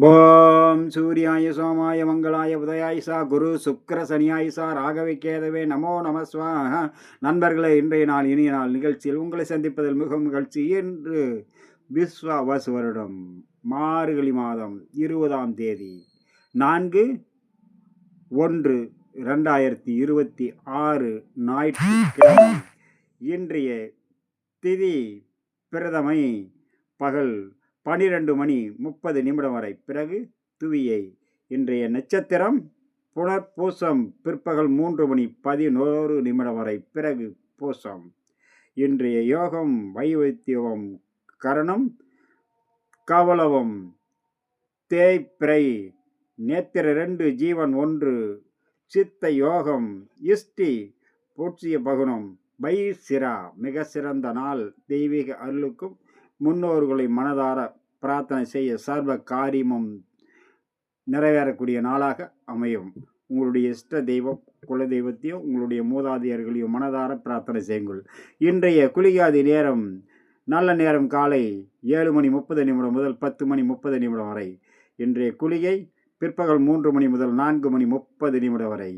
ஓம் சூர்யாய சோமாய மங்களாய உதயாய சா குரு சுக்கர சனியாய சா ராகவே கேதவே நமோ நமஸ்வாக. நண்பர்களே, இன்றைய நாள் இனிய நாள் நிகழ்ச்சியில் உங்களை சந்திப்பதில் மிகவும் மகிழ்ச்சி. என்று விஸ்வாவசு வருடம் மார்கழி மாதம் 20ஆம் தேதி 4/1/2026 ஞாயிற்றுக்கிழமை. இன்றைய திதி பிரதமை பகல் 12:30 வரை, பிறகு துவியை. இன்றைய நட்சத்திரம் புனர்பூசம் பிற்பகல் 3:11 வரை, பிறகு பூசம். இன்றைய யோகம் வைவத்தியம் கரணம் கவலவம் தேய்பிரை நேத்திர 2 ஜீவன் 1 சித்த யோகம் இஷ்டி பூட்சிய பகுனம் பைசிரா. மிக சிறந்த நாள். தெய்வீக அருளுக்கும் முன்னோர்களை மனதார பிரார்த்தனை செய்ய சர்வ காரியமும் நிறைவேறக்கூடிய நாளாக அமையும். உங்களுடைய இஷ்ட தெய்வம் குல தெய்வத்தையும் உங்களுடைய மூதாதையர்களையும் மனதார பிரார்த்தனை செய்யுங்கள். இன்றைய குளிகாதி நேரம் நல்ல நேரம் காலை 7:30 முதல் 10:30 வரை. இன்றைய குளிகை பிற்பகல் 3 முதல் 4:30 வரை.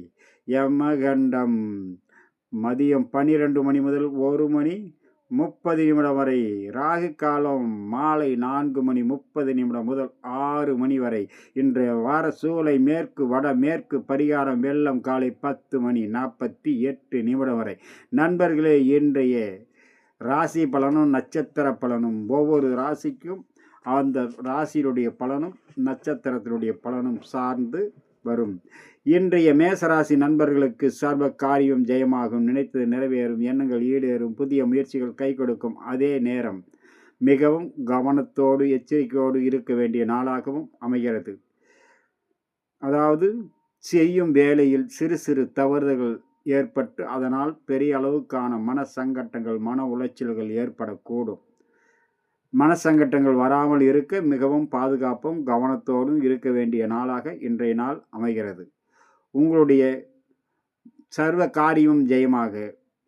யமகண்டம் மதியம் 12 முதல் 1:30 வரை. ராகு காலம் மாலை 4:30 முதல் 6 வரை. இன்றைய வார சூலை மேற்கு வடமேற்கு. பரிகாரம் வெள்ளம் காலை 10:48 வரை. நண்பர்களே, இன்றைய ராசி பலனும் நட்சத்திர பலனும் ஒவ்வொரு ராசிக்கும் அந்த ராசியினுடைய பலனும் நட்சத்திரத்தினுடைய பலனும் சார்ந்து வரும். இன்றைய மேசராசி நண்பர்களுக்கு சர்வ காரியம் ஜெயமாகும், நினைத்தது நிறைவேறும், எண்ணங்கள் ஈடேறும், புதிய முயற்சிகள் கை கொடுக்கும். அதே நேரம் மிகவும் கவனத்தோடு எச்சரிக்கையோடு இருக்க வேண்டிய நாளாகவும் அமைகிறது. அதாவது செய்யும் வேலையில் சிறு சிறு தவறுதல்கள் ஏற்பட்டு அதனால் பெரிய அளவுக்கான மன சங்கட்டங்கள் மன உளைச்சல்கள் ஏற்படக்கூடும். மனசங்கட்டங்கள் வராமல் இருக்க மிகவும் பாதுகாப்பும் கவனத்தோடும் இருக்க வேண்டிய நாளாக இன்றைய நாள் அமைகிறது. உங்களுடைய சர்வ காரியம் ஜெயமாக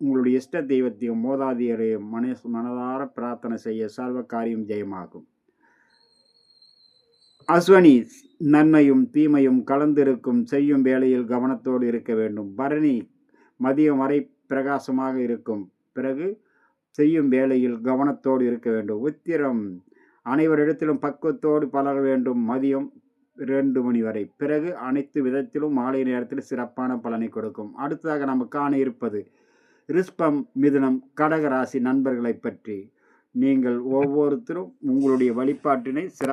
உங்களுடைய இஷ்ட தெய்வத்தையும் மூதாதையரையும் மனதார பிரார்த்தனை செய்ய சர்வ காரியம் ஜெயமாகும். அஸ்வினி நன்மையும் தீமையும் கலந்திருக்கும், செய்யும் வேளையில் கவனத்தோடு இருக்க வேண்டும். பரணி மதியம் வரை பிரகாசமாக இருக்கும், பிறகு செய்யும் வேளையில் கவனத்தோடு இருக்க வேண்டும். உத்திரம் அனைவரிடத்திலும் பக்குவத்தோடு பழக வேண்டும். மதியம் 2 வரை, பிறகு அனைத்து விதத்திலும் மாலை நேரத்தில் சிறப்பான பலனை கொடுக்கும். அடுத்ததாக நம்ம காண இருப்பது ரிஷபம் மிதுனம் கடகராசி நண்பர்களை பற்றி. நீங்கள் ஒவ்வொருத்தரும் உங்களுடைய வழிபாட்டினை